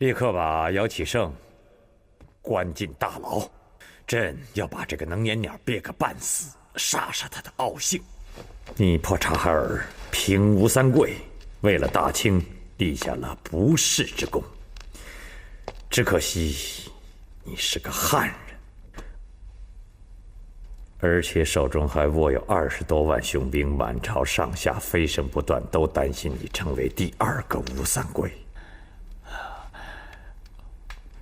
立刻把姚啟聖关进大牢。朕要把这个能撵鸟憋个半死，杀杀他的傲性。你破察哈尔平吴三桂，为了大清立下了不世之功。只可惜你是个汉人，而且手中还握有20多万雄兵，满朝上下飞升不断，都担心你成为第2个吴三桂。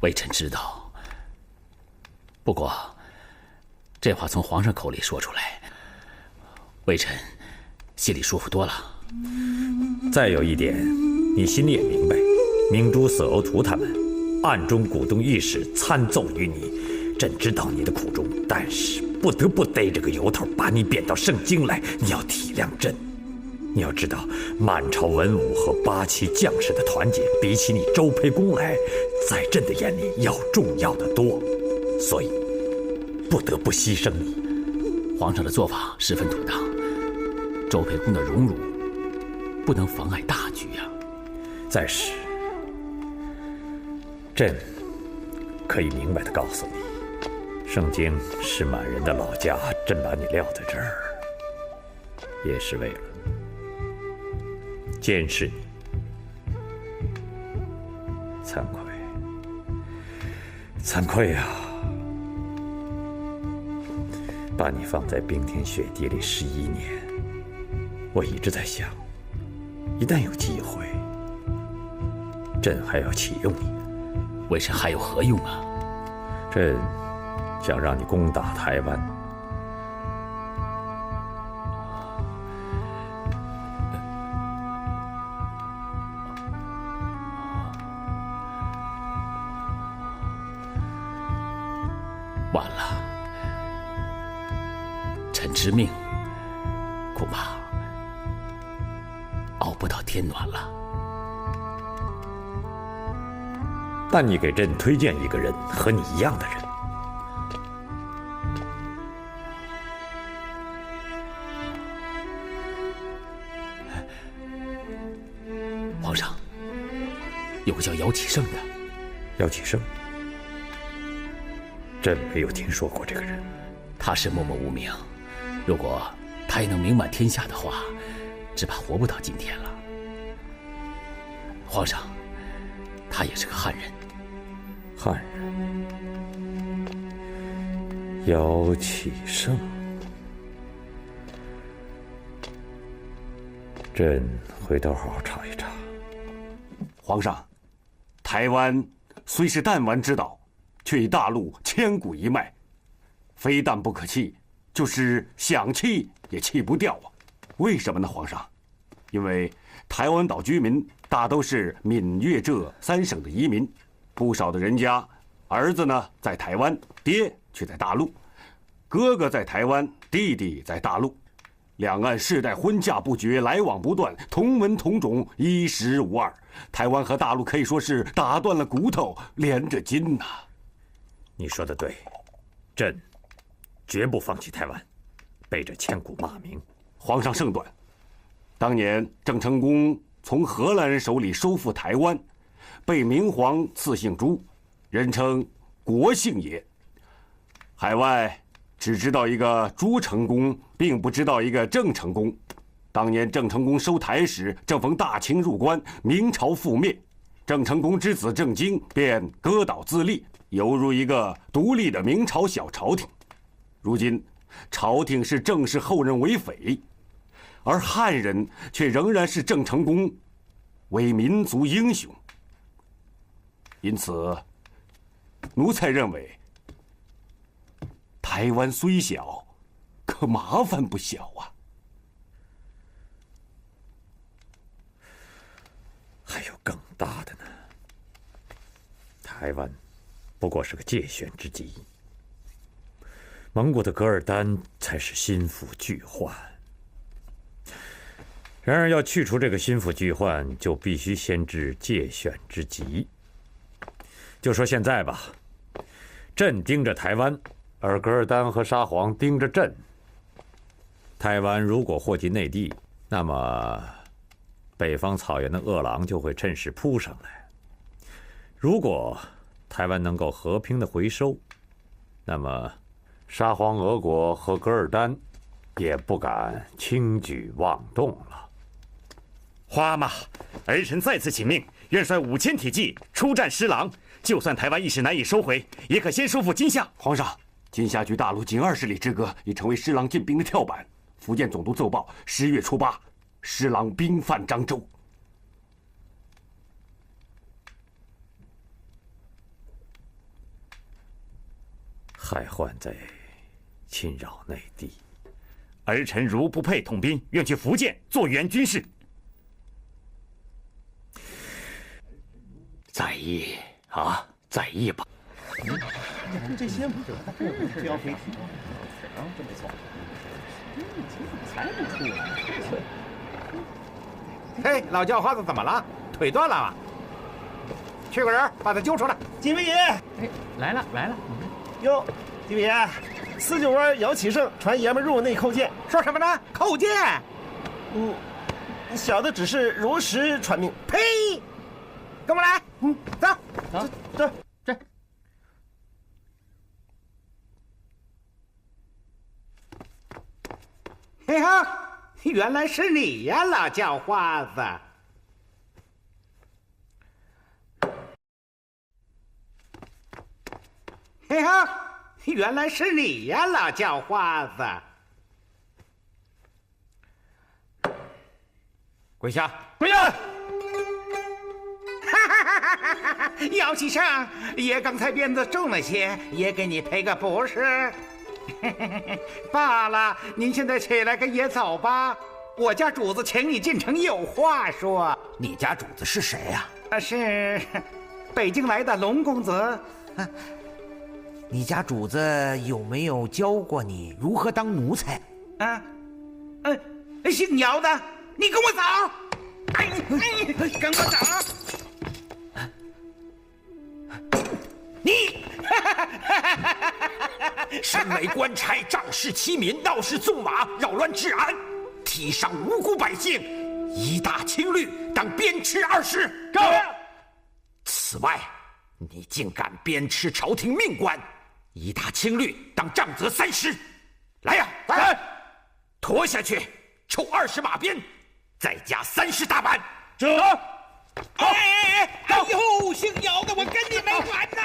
微臣知道，不过这话从皇上口里说出来，微臣心里舒服多了。再有一点，你心里也明白，明珠、色欧图他们暗中鼓动御史参奏于你，朕知道你的苦衷，但是不得不逮着个由头，把你贬到盛京来。你要体谅朕，你要知道，满朝文武和8旗将士的团结，比起你周培公来，在朕的眼里要重要的多，所以不得不牺牲你。皇上的做法十分妥当，周培公的荣辱不能妨碍大局啊。再是，朕可以明白地告訴你，盛京是滿人的老家，朕把你撂在這兒，也是為了監視你。慚愧，慚愧啊！把你放在冰天雪地裡11年，我一直在想，一旦有機會，朕還要啟用你。微臣還有何用啊？朕想讓你攻打台灣。晚了，臣之命恐怕熬不到天暖了。但你給朕推薦一個人，和你一樣的人。皇上，有個叫姚啟聖的。姚啟聖？朕沒有聽說過這個人。他是默默無名，如果他也能名滿天下的話，只怕活不到今天了。皇上，他也是個漢人。漢人，姚啟聖，朕回頭好好查一查。皇上，台灣雖是彈丸之島，卻與大陸千古一脈，非但不可棄，就是想棄也棄不掉啊！為什麼呢？皇上，因為台灣島居民大都是閩粵浙3省的移民。不少的人家，兒子呢在台灣，爹卻在大陸，哥哥在台灣，弟弟在大陸，兩岸世代婚嫁不絕，來往不斷，同文同種，衣食無二。台灣和大陸可以說是打斷了骨頭，連着筋吶。你說的對，朕絕不放棄台灣，背着千古罵名。皇上聖短，當年鄭成功從荷蘭人手裡收復台灣，被明皇賜姓朱，人稱國姓爺。海外只知道一個朱成功，並不知道一個鄭成功。當年鄭成功收台時，正逢大清入關，明朝覆滅，鄭成功之子鄭經便割島自立，猶如一個獨立的明朝小朝廷。如今朝廷是鄭氏後人為匪，而漢人卻仍然是鄭成功為民族英雄。因此，奴才認為，台灣雖小，可麻煩不小啊。還有更大的呢。台灣不過是個介選之機，蒙古的噶爾丹才是心腹巨患。然而要去除這個心腹巨患，就必須先治介選之急。就說現在吧，朕盯着台灣，而噶爾丹和沙皇盯着朕。台灣如果禍及內地，那麼北方草原的餓狼就會趁勢撲上來。如果台灣能夠和平的回收，那麼沙皇俄國和噶爾丹也不敢輕舉妄動了。花媽，兒臣再次請命，願率5000鐵騎出戰施琅。就算台灣一時難以收回，也可先收復金夏。皇上，金夏距大陸僅20里之隔，已成為施琅進兵的跳板。福建總督奏報，10月初8，施琅兵犯漳州。害患在侵擾內地，兒臣如不配統兵，願去福建做原軍事。在意啊，在意吧。这些不是标飞体啊，真不错。才不出来。嘿，老叫花子怎麼了？腿斷了嗎？去個人把他揪出來。金威爷，哎，來了來了。喲，金威爺，49灣姚啟勝傳爺們入內叩見。說什麼呢？叩見？小的只是如實傳命。呸！跟我來。走走走。嘿哈，原來是你呀，老叫花子。嘿哈，原來是你呀，老叫花子。跪下，跪下！姚启勝，爺剛才鞭子重了些，爺給你賠個不是。罷了，您現在起來跟爺走吧。我家主子請你進城有話說。你家主子是誰呀？是北京來的龍公子。你家主子有沒有教過你如何當奴才？姓姚的，你跟我走。跟我走。你身為官差，仗勢欺民，鬧事縱馬，擾亂治安，踢傷無辜百姓，以大輕律，當鞭笞20。此外，你竟敢鞭笞朝廷命官，以大輕律，當杖責30。來呀，來，拖下去，抽20馬鞭，再加30大板。這。哎呦，姓姚的，我跟你沒完吶！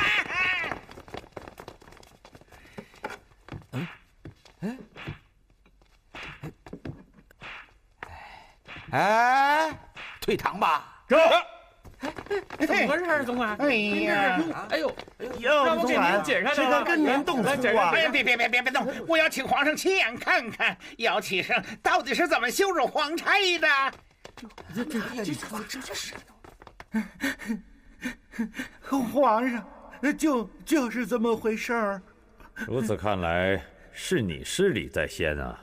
退堂吧。这。怎么回事，总管？哎呀，哎呦，让我给您解开这个跟您动粗啊！哎呀，别动！我要请皇上亲眼看看姚启勝到底是怎麼羞辱皇差的。这是。皇上，就是這麼回事兒。如此看來，是你失禮在先啊！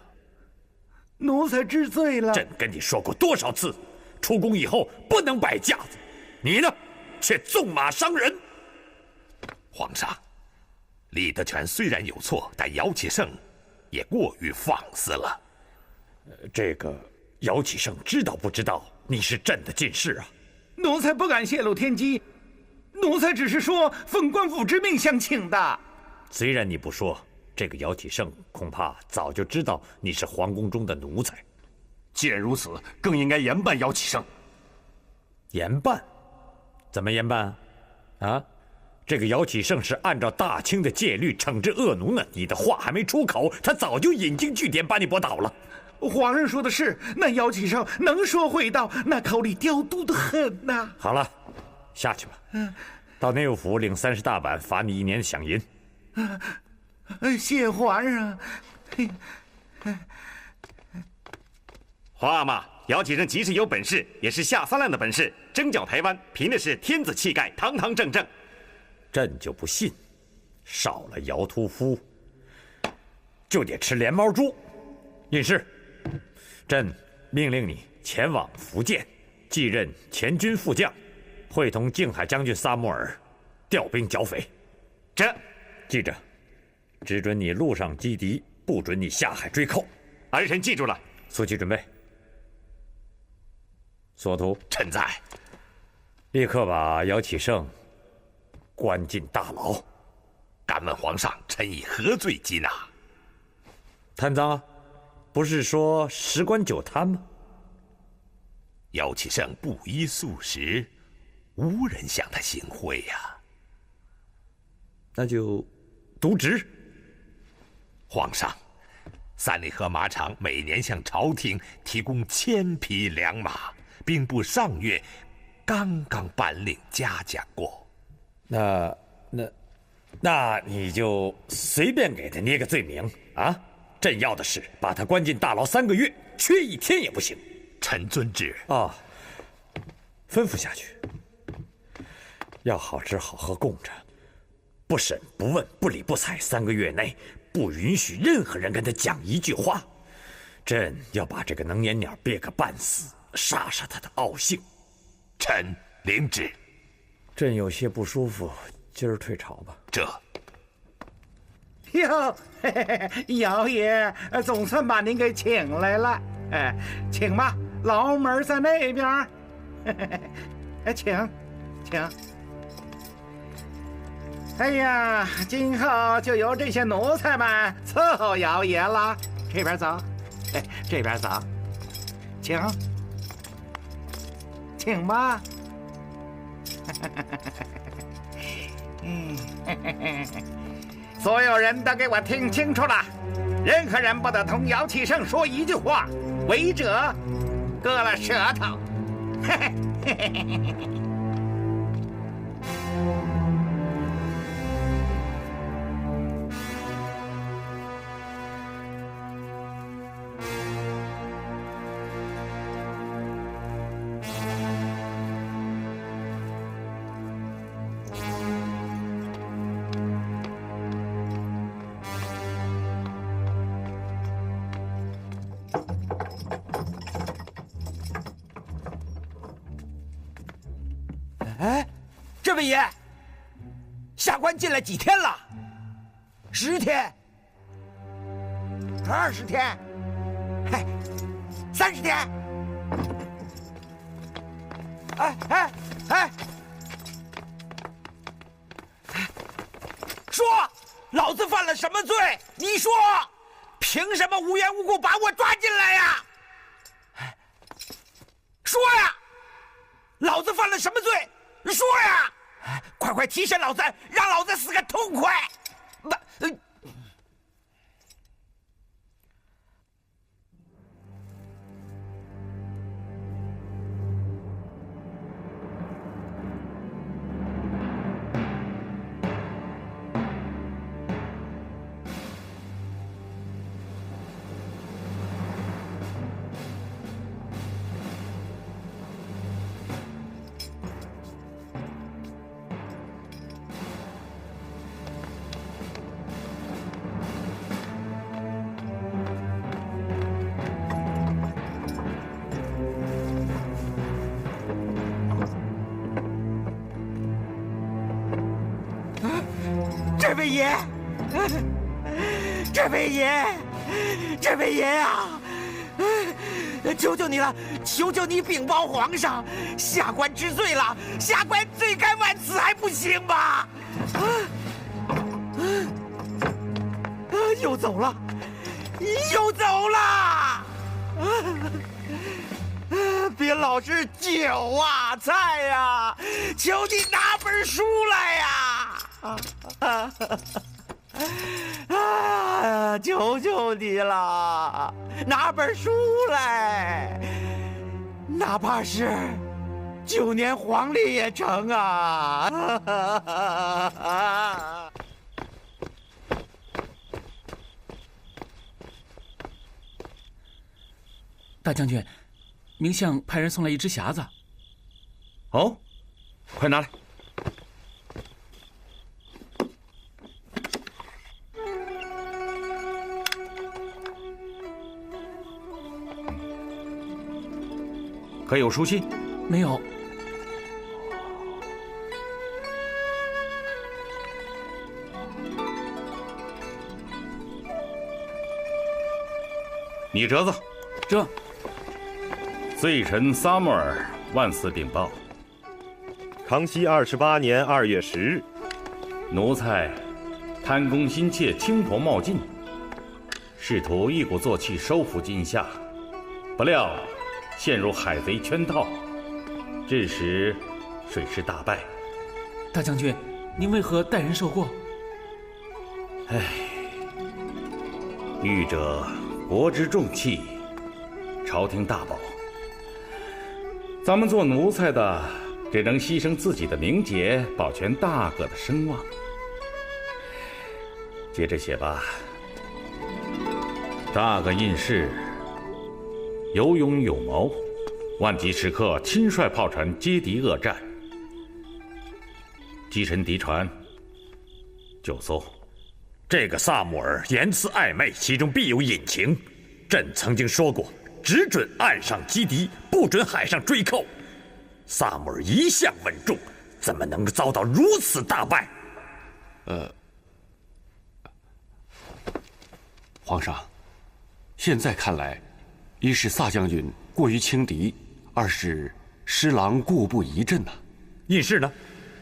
奴才知罪了。朕跟你說過多少次，出宮以後不能擺架子，你呢，卻縱馬傷人。皇上，李德全雖然有錯，但姚啟勝也過於放肆了。這個姚啟勝知道不知道你是朕的近侍啊？奴才不敢泄露天機，奴才只是說奉官府之命相請的。雖然你不說，這個姚啟勝恐怕早就知道你是皇宮中的奴才。既然如此，更應該嚴辦姚啟勝。嚴辦？怎麼嚴辦啊？這個姚啟勝是按照大清的戒律懲治惡奴呢。你的話還沒出口，他早就引經據典把你駁倒了。皇上說的是，那姚啟勝能說會道，那口裡刁毒的很吶。好了，下去吧。到內務府領30大板，罰你1年的饗銀。謝皇上。皇阿瑪，姚啟勝即使有本事，也是下三濫的本事。征剿台灣，憑的是天子氣概，堂堂正正。朕就不信，少了姚屠夫，就得吃連毛豬。尹氏，朕命令你前往福建，繼任前軍副將，會同靖海將軍薩穆爾調兵剿匪。這，記着，只准你路上擊敵，不准你下海追寇。兒臣記住了。速去準備。索圖，臣在。立刻把姚啟勝關進大牢。敢問皇上，臣以何罪羈拿？貪贓啊，不是說10官9貪嗎？姚启聖不依素食，無人向他行贿呀。那就渎職。皇上，三里河馬場每年向朝廷提供1000匹良馬，兵部上月刚刚颁令嘉獎過。那你就隨便給他捏個罪名啊！朕要的是把他關進大牢3個月，缺1天也不行。臣遵旨。啊，吩咐下去，要好吃好喝供着，不審不問不理不睬，3個月內不允許任何人跟他講一句話。朕要把這個能年鳥憋個半死，殺他的傲性。臣領旨。朕有些不舒服，今兒退朝吧。這。喲，姚爺，總算把您給請來了。請吧，牢門在那邊。請。哎呀，今後就由這些奴才們伺候姚爺了。這邊走，這邊走，請吧。所有人都給我聽清楚了，任何人不得同姚啟聖說一句話，違者割了舌頭。这位爷，下官进来几天了？10天，20天，30天。说，老子犯了什么罪？你说，凭什么无缘无故把我抓进来呀？说呀，老子犯了什么罪？说呀！快提审老子，让老子死个痛快！这位爷啊，求求你了，求求你禀报皇上，下官知罪了，下官罪该万死还不行吗？又走了，别老是酒啊菜啊，求你拿本书来呀！求求你了，拿本书来，哪怕是9年黄历也成啊！大将軍，明相派人送來一隻匣子。哦，快拿來。可有書信？沒有。你折子。這。罪臣撒母耳万死稟報：康熙28年2月10日，奴才貪功心切，輕頭冒進，試圖一鼓作氣收復今夏，不料陷入海賊圈套，致使水師大敗。大將軍，您為何待人受過？御者國之重器，朝廷大寶，咱們做奴才的只能犧牲自己的名節，保全大哥的聲望。接着寫吧。大哥胤士有勇有謀，万急时刻親率炮船接敵惡戰，擊沉敵船9艘。這個薩穆爾言辭曖昧，其中必有隱情。朕曾經說過，只准岸上擊敵，不准海上追扣。薩穆爾一向穩重，怎麼能夠遭到如此大敗？皇上，現在看來，一是薩將軍過於輕敵，二是施琅故布疑陣呐。胤士呢？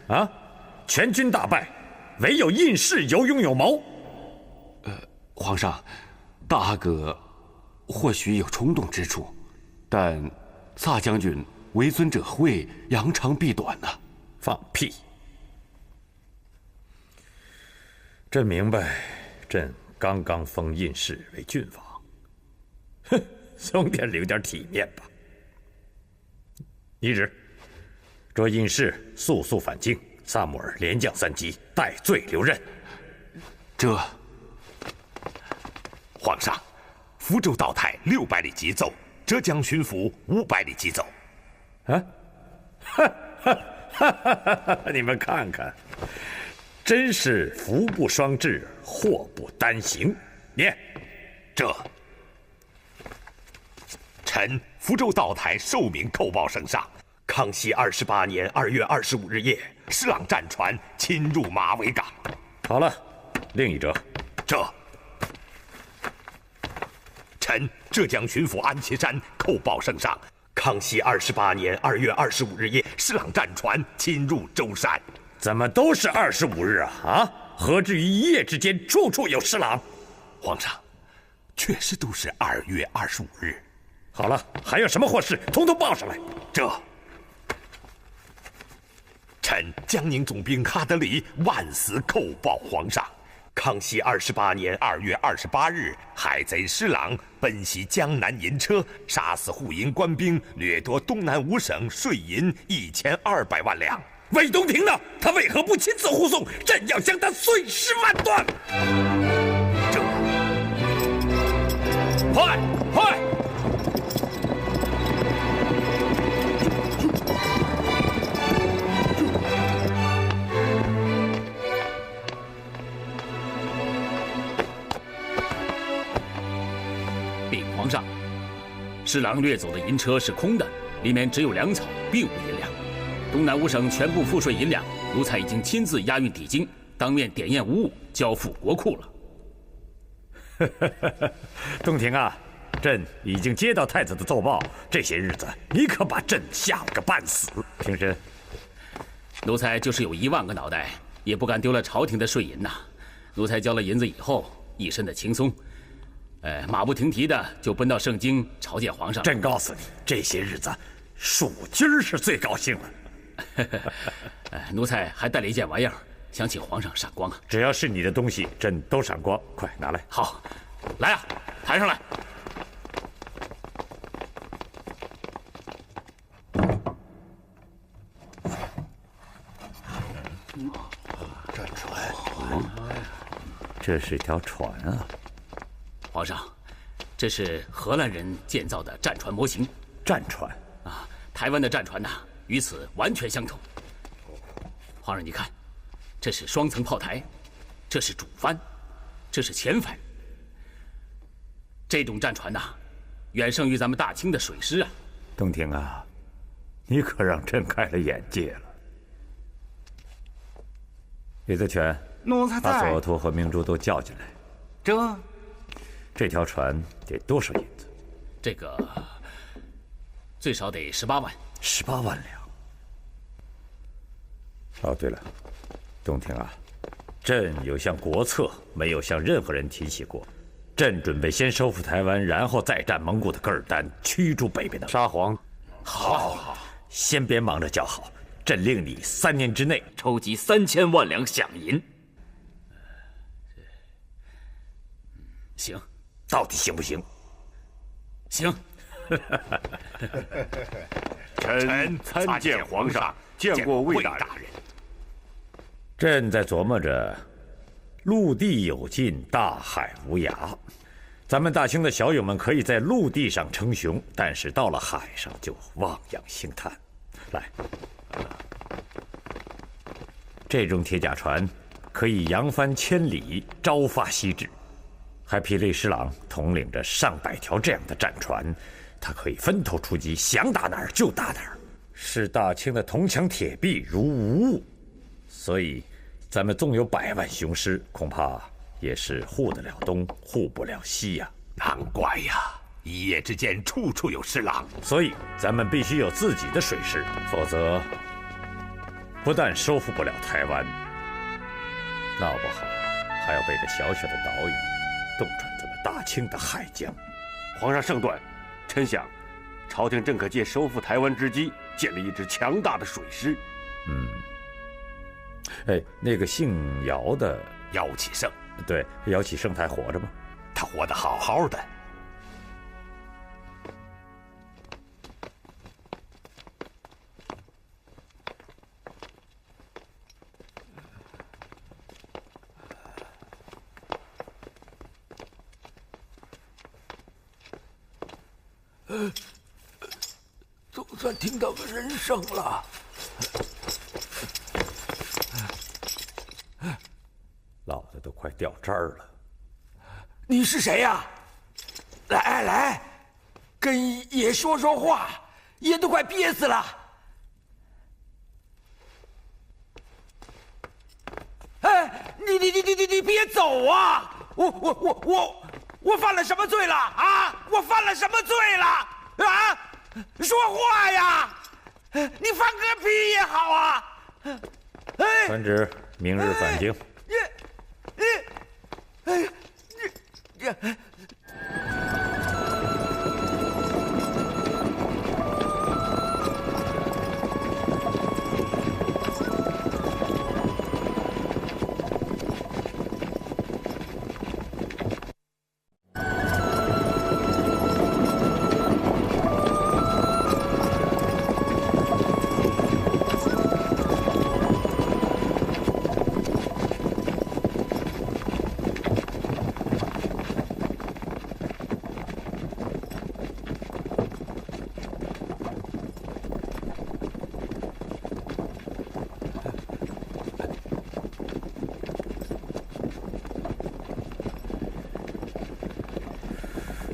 啊，全軍大敗，唯有胤士有勇有謀。皇上，大阿哥或許有衝動之處，但薩將軍為尊者諱，揚長避短呐。放屁！朕明白，朕剛剛封胤士為郡王，哼，總得留點體面吧。懿旨，着胤士速速返京，薩穆爾連降3級，戴罪留任。这。皇上，福州道台600里急奏，浙江巡抚500里急奏。啊，你們看看，真是福不雙至，禍不單行。念，這臣福州道台受命叩報聖上：康熙28年2月25日夜，施琅戰船侵入馬尾港。好了，另一則。這。臣浙江巡抚安岐山叩報聖上：康熙28年2月25日夜，施琅戰船侵入舟山。怎麼都是25日啊？啊，何至於一夜之間處處有施琅？皇上，確實都是2月25日。好了，還有什麼禍事，統統報上來。這，臣江寧總兵哈德里萬死叩報皇上：康熙28年2月28日，海賊施琅奔襲江南銀車，殺死護營官兵，掠奪東南5省稅銀1200萬兩。韋東亭呢？他為何不親自護送？朕要將他碎屍萬段！這，快！禀皇上，施琅掠走的银車是空的，里面只有粮草，並無银兩。東南5省全部賦稅銀兩，奴才已經親自押運抵京，當面點驗無誤，交付國庫了。東亭啊，朕已經接到太子的奏報，這些日子你可把朕嚇了個半死。平身。奴才就是有1萬個腦袋，也不敢丟了朝廷的稅銀吶。奴才交了銀子以後，一身的輕鬆，馬不停蹄的就奔到盛京朝見皇上。朕告訴你，這些日子蜀軍是最高興了。奴才還帶了一件玩意兒，想請皇上賞光啊！只要是你的東西，朕都賞光。快拿來！好，來啊，抬上來。戰船，這是條船啊！皇上，這是荷蘭人建造的戰船模型。戰船啊，台灣的戰船吶，與此完全相同。皇上，你看，這是雙層炮台，這是主帆，這是前帆。這種戰船吶，遠勝於咱們大清的水師啊！東亭啊，你可讓朕開了眼界了。李澤全，奴才在。把索額圖和明珠都叫進來。這條船得多少銀子？這個最少得18萬。18萬兩。哦，對了，東亭啊，朕有向國策，沒有向任何人提起過。朕準備先收復台灣，然後再戰蒙古的噶爾丹，驅逐北邊的沙皇。好，先別忙着叫好，朕令你3年之內籌集3000萬兩饗銀。行，到底行不行？行。臣參見皇上，見過魏大人。朕在琢磨着，陸地有盡，大海無涯。咱們大清的小友們可以在陸地上稱雄，但是到了海上就望洋興嘆。來，這種鐵甲船可以揚帆千里，朝發夕至。還霹靂施琅統領着上百條這樣的戰船，他可以分頭出擊，想打哪兒就打哪兒，使大清的銅牆鐵壁如無物。所以，咱們縱有100萬雄師，恐怕也是護得了東，護不了西呀。難怪呀，一夜之間處處有施琅。所以，咱們必須有自己的水師，否則不但收復不了台灣，鬧不好還要被這小小的島嶼洞穿咱們大清的海疆。皇上聖斷，臣想，朝廷正可借收復台灣之機，建立一支強大的水師。哎，那個姓姚的姚啟聖，对，姚啟聖他還活着嗎？他活得好好的。总算聽到個人聲了。老子都快掉渣兒了。你是誰呀？來來，跟爺說說話，爺都快憋死了。哎，你別走啊！我犯了什麼罪了啊？我犯了什麼罪了啊？說話呀！你放個屁也好啊！傳旨，明日返京。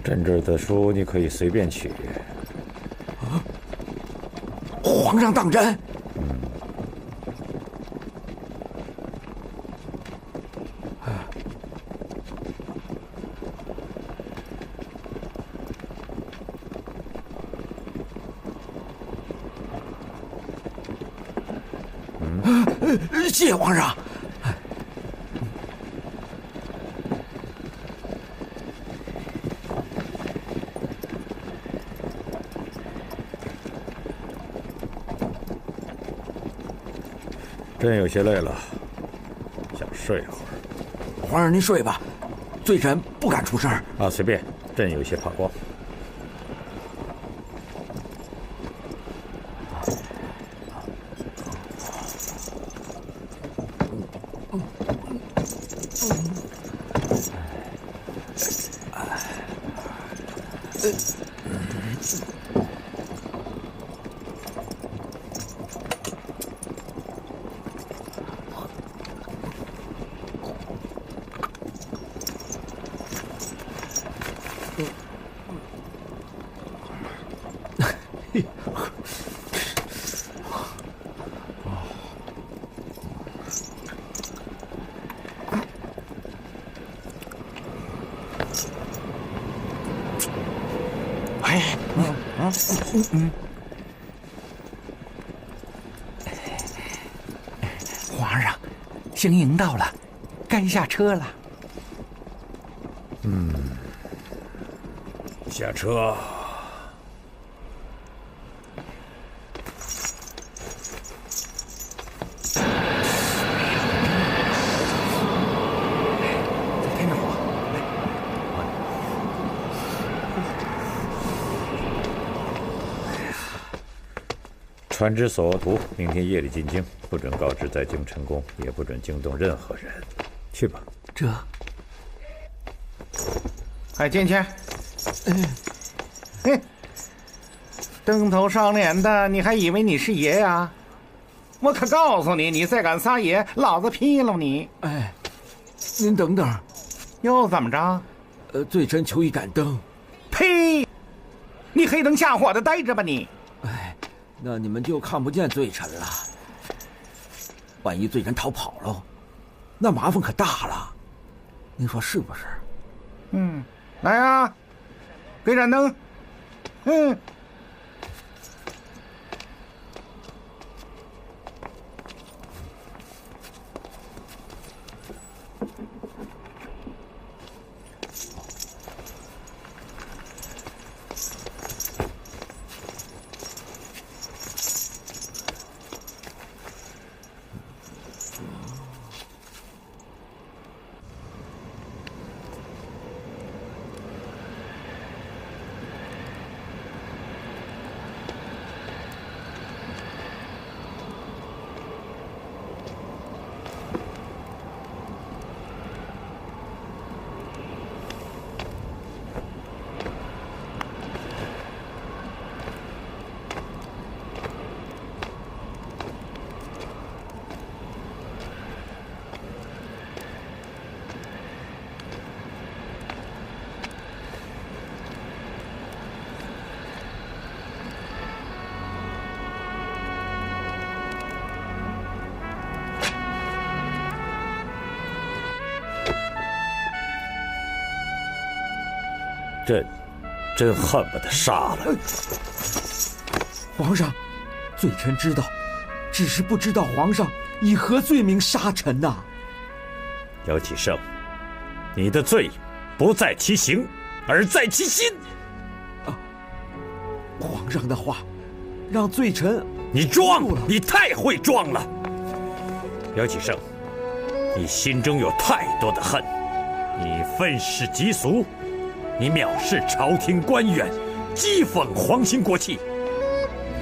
朕这儿的書你可以隨便取。皇上當真？謝謝皇上。朕有些累了，想睡一會兒。皇上您睡吧，罪臣不敢出聲。啊，隨便，朕有些怕光。皇上，行营到了，该下車了。下车。船只所额图，明天夜里进京，不准告知在京陈宫，也不准惊动任何人。去吧。这，快进去。登头上脸的，你还以为你是爷呀？我可告訴你，你再敢撒野，老子劈了你！哎，您等等，又怎么着？罪臣求一盏灯。呸！你黑灯瞎火的待着吧你！哎，那你们就看不见罪臣了。万一罪臣逃跑了，那麻烦可大了。您说是不是？来啊，给盏灯。真恨不得杀了。皇上，罪臣知道，只是不知道皇上以何罪名杀臣呐。姚启圣，你的罪不在其刑，而在其心。皇上的话，让罪臣……你装，你太会装了。姚启圣，你心中有太多的恨，你愤世嫉俗。你藐视朝廷官员，讥讽皇亲国戚，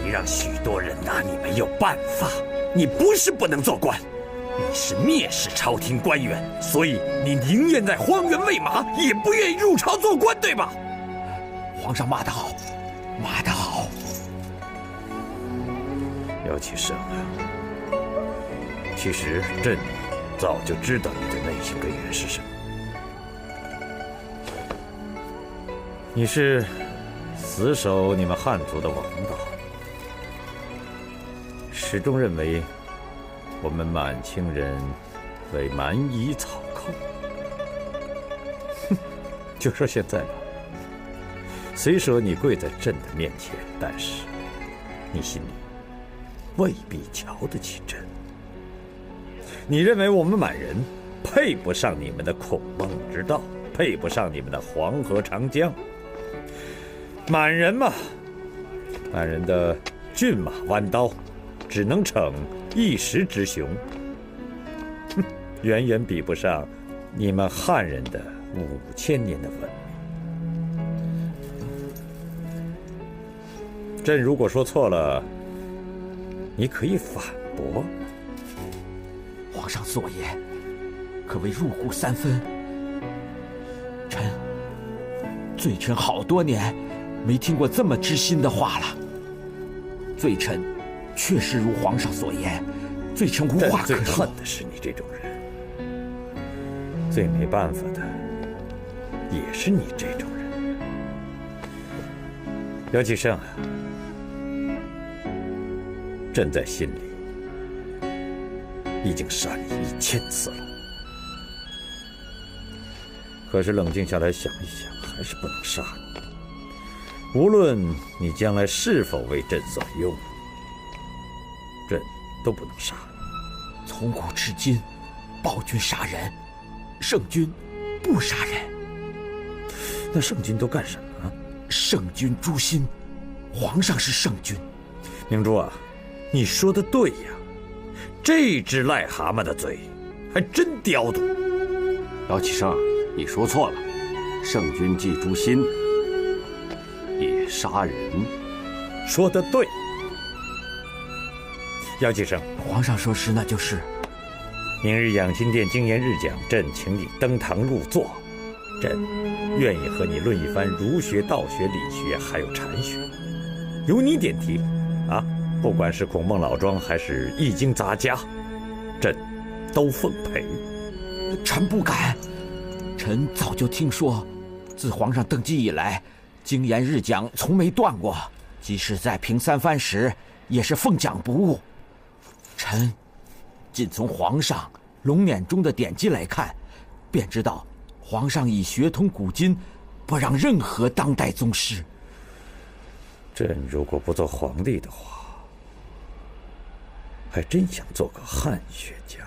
你让许多人拿你没有办法。你不是不能做官，你是蔑视朝廷官员，所以你宁愿在荒原喂马，也不愿意入朝做官，对吧？皇上骂得好，骂得好。姚启圣啊，其實朕早就知道你的內心根源是什麼。你是死守你們漢族的王道，始終認為我們滿清人為蠻夷草寇。哼，就說現在吧，雖說你跪在朕的面前，但是你心裡未必瞧得起朕。你認為我們滿人配不上你們的孔孟之道，配不上你們的黃河長江。滿人嘛，滿人的駿馬彎刀，只能逞一時之雄，遠遠比不上你們漢人的5000年的文明。朕如果說錯了，你可以反駁。皇上所言，可謂入骨三分。罪臣好多年沒聽過這麼知心的話了。罪臣確實如皇上所言，罪臣無話可說。最恨的是你這種人，最沒辦法的也是你這種人。姚啟聖啊，朕在心裡已經殺你1000次了，可是冷靜下來想一想，還是不能殺你。無論你將來是否為朕所用，朕都不能殺你。從古至今，暴君殺人，聖君不殺人。那圣君都干什么？圣君誅心，皇上是圣君。明珠啊，你说的对呀，这只癞蛤蟆的嘴还真刁毒。姚启圣，你说错了，圣君既誅心，也杀人。说得对。姚启圣，皇上说是那就是。明日养心殿经言日讲，朕请你登堂入座，朕愿意和你论一番儒学、道学、理学，还有禅学。由你点题，啊，不管是孔孟老庄还是易经杂家，朕都奉陪。臣不敢，臣早就听说，自皇上登基以来，经言日讲从没断过，即使在评三番时，也是奉讲不誤。臣仅从皇上龙辇中的典籍来看，便知道皇上以学通古今，不让任何当代宗师。朕如果不做皇帝的话，还真想做个汉学家。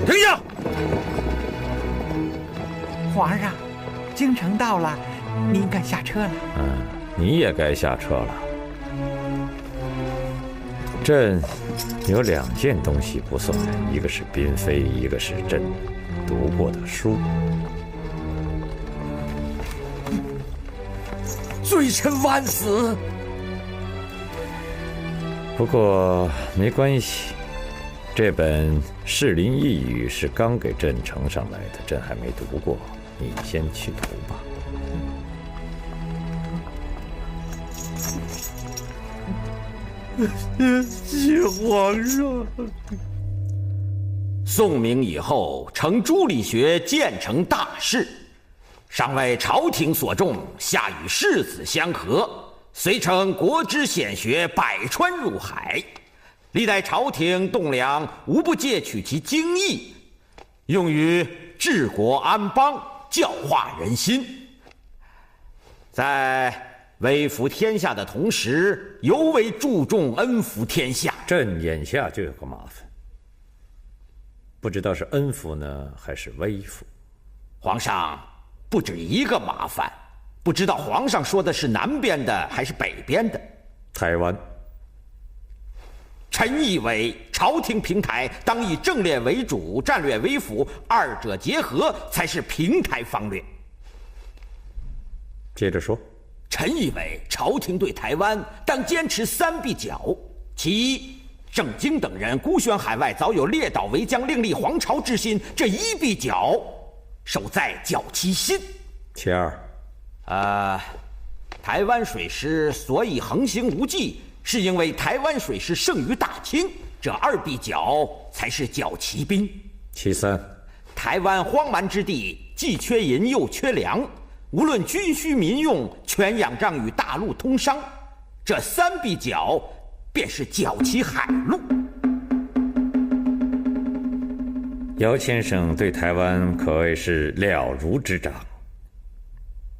停下！皇上，京城到了，您该下车了。你也该下车了。朕有2件东西不送人，一个是嬪妃，一个是朕读过的书。罪臣万死。不过没关系，这本《士林佚语》是刚给朕呈上来的，朕还没读过，你先去读吧。谢皇上。宋明以后，承朱理学，建成大事，上为朝廷所重，下与世子相合，遂称国之显学百川入海。历代朝廷栋梁无不借取其精义，用于治国安邦，教化人心。在威服天下的同时，尤为注重恩服天下。朕眼下就有个麻烦，不知道是恩服呢，还是威服。皇上不止一个麻烦，不知道皇上说的是南边的还是北边的。台湾。臣以为朝廷平台当以政略为主，战略为辅，二者結合才是平台方略。接着說。臣以為朝廷對台灣當堅持3必角：其一，鄭經等人孤懸海外，早有列島為疆，另立皇朝之心，這1必角守在剿其心。其二，台灣水師所以橫行無忌，是因為台灣水師勝於大清，這2必角才是剿其兵。其三，台灣荒蠻之地，既缺銀又缺糧。無論軍需民用，全仰仗與大陸通商，這3必角便是剿其海路。姚先生對台灣可謂是了如指掌，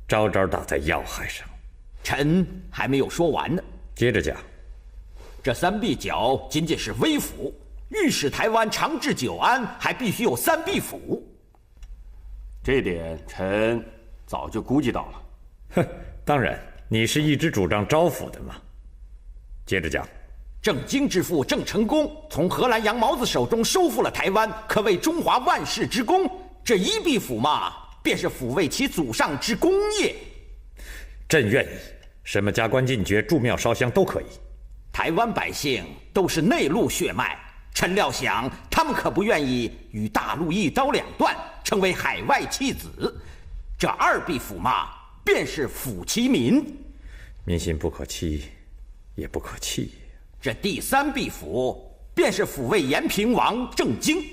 招招打在要害上。臣還沒有說完呢，接着講。這3必角僅僅是威服，欲使台灣長治久安，還必須有3必輔。這點臣早就估計到了。哼，當然，你是一直主張招撫的嘛。接着講。鄭經之父鄭成功從荷蘭楊毛子手中收復了台灣，可謂中華萬世之功。這1必輔嘛，便是撫慰其祖上之功業。朕願意，什麼加官進爵、築廟燒香都可以。台灣百姓都是內陸血脈，臣料想他們可不願意與大陸一刀兩斷，成為海外棄子。這2必輔嘛，便是撫其民。民心不可欺，也不可棄。這第3必輔便是撫慰延平王鄭經。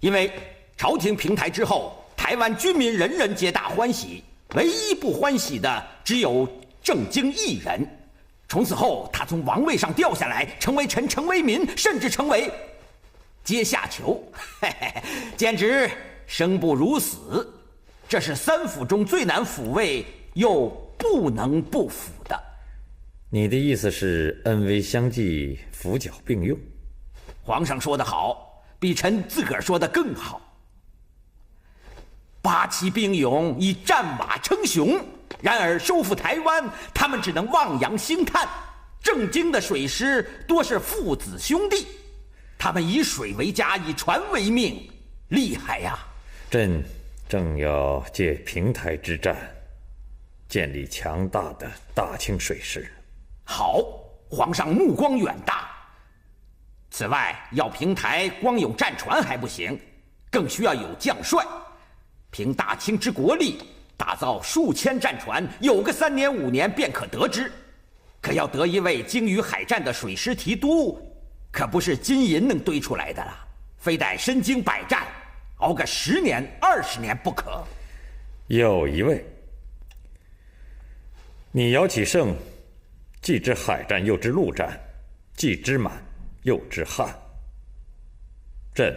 因為朝廷平台之後，台灣軍民人人皆大歡喜，唯一不歡喜的只有鄭經一人。從此後，他從王位上掉下來，成為臣，成為民，甚至成為階下囚，簡直生不如死。這是3府中最難撫慰又不能不撫的。你的意思是恩威相濟，扶角并用？皇上说得好，比臣自个儿说的更好。八旗兵勇以战马称雄，然而收复台灣，他們只能望洋興嘆。正經的水師多是父子兄弟，他們以水為家，以船為命，厲害呀！朕正要借平台之戰，建立強大的大清水師。好，皇上目光遠大。此外，要平台，光有戰船還不行，更需要有將帥。憑大清之國力，打造數千戰船，有個3年5年便可得之。可要得一位精於海戰的水師提督，可不是金銀能堆出來的了，非得身經百戰，熬個10年20年不可。有一位，你姚啟聖既知海戰又知陸戰，既知滿又知漢，朕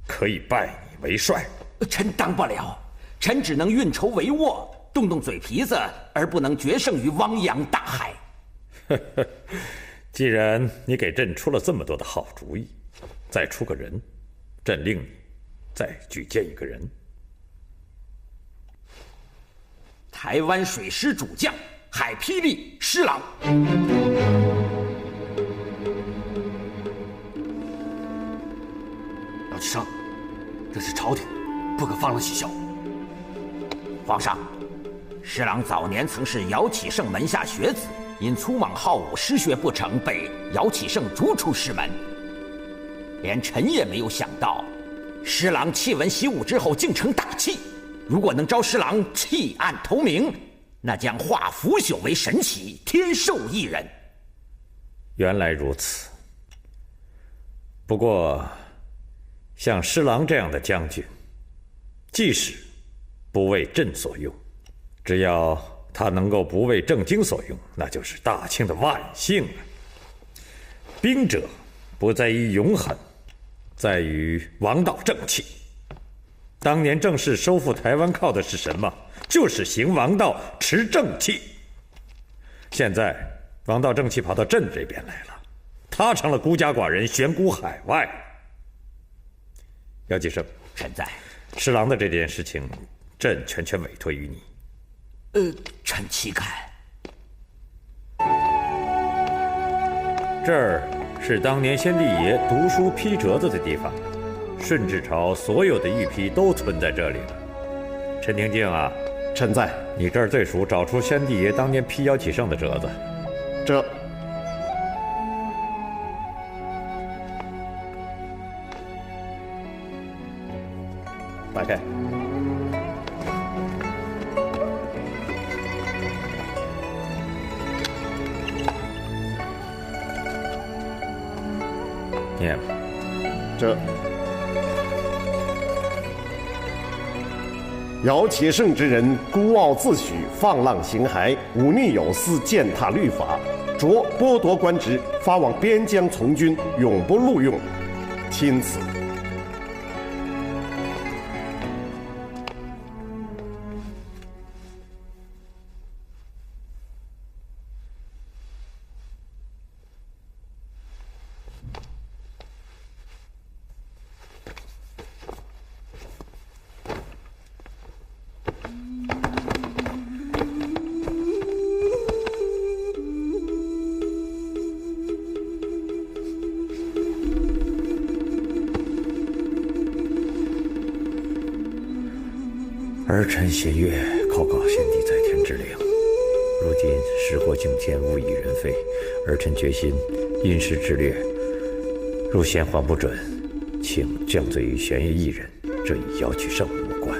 可以拜你為帥。臣當不了，臣只能運籌帷幄，動動嘴皮子，而不能決勝於汪洋大海。既然你給朕出了這麼多的好主意，再出個人，朕令你再舉薦一個人。台灣水師主將海霹靂施琅。姚啟聖，這是朝廷不可放浪嬉笑。皇上，施琅早年曾是姚啟聖門下學子，因粗莽好武，失學不成，被姚啟聖逐出師門。連臣也沒有想到，施琅棄文習武之後，竟成大器。如果能招施琅棄暗投明，那將化腐朽為神奇，天授一人。原來如此。不過，像施琅這樣的將軍，即使不為朕所用，只要他能夠不為正經所用，那就是大清的萬幸了。兵者，不在於勇狠，在於王道正氣。當年正式收復台灣靠的是什麼？就是行王道，持正氣。現在王道正氣跑到朕這邊來了，他成了孤家寡人，懸孤海外。姚啟聖，臣在。施琅的這件事情，朕全權委託於你。臣豈敢。這兒是當年先帝爺讀書批折子的地方，順治朝所有的御批都存在這裡了。陳廷敬啊，臣在。你這兒最熟，找出先帝爺當年批姚啟聖的折子。這。打開。念吧。這。姚啟聖之人，孤傲自詡，放浪形骸，忤逆有司，踐踏律法，着剝奪官職，發往邊疆從軍，永不錄用。欽此。儿臣弦月叩告先帝在天之靈，如今時過境遷，物已人非，兒臣決心因時制略，如先皇不准，請降罪於弦月一人，這與姚啟聖無關。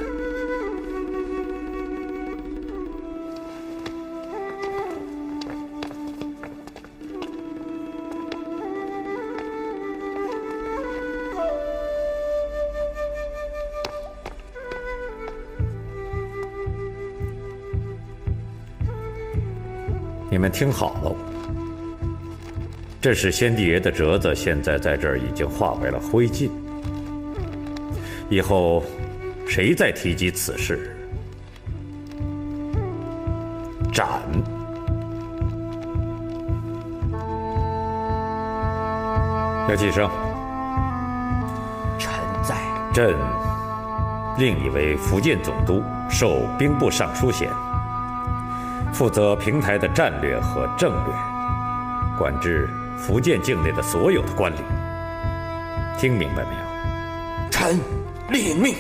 你們聽好了，這是先帝爺的折子，現在在這兒已經化為了灰燼。以後誰再提及此事，斩。要几声？臣在。朕另你为福建总督，授兵部尚书衔，负责平台的战略和政略，管制福建境内的所有的官吏。听明白没有？臣领命。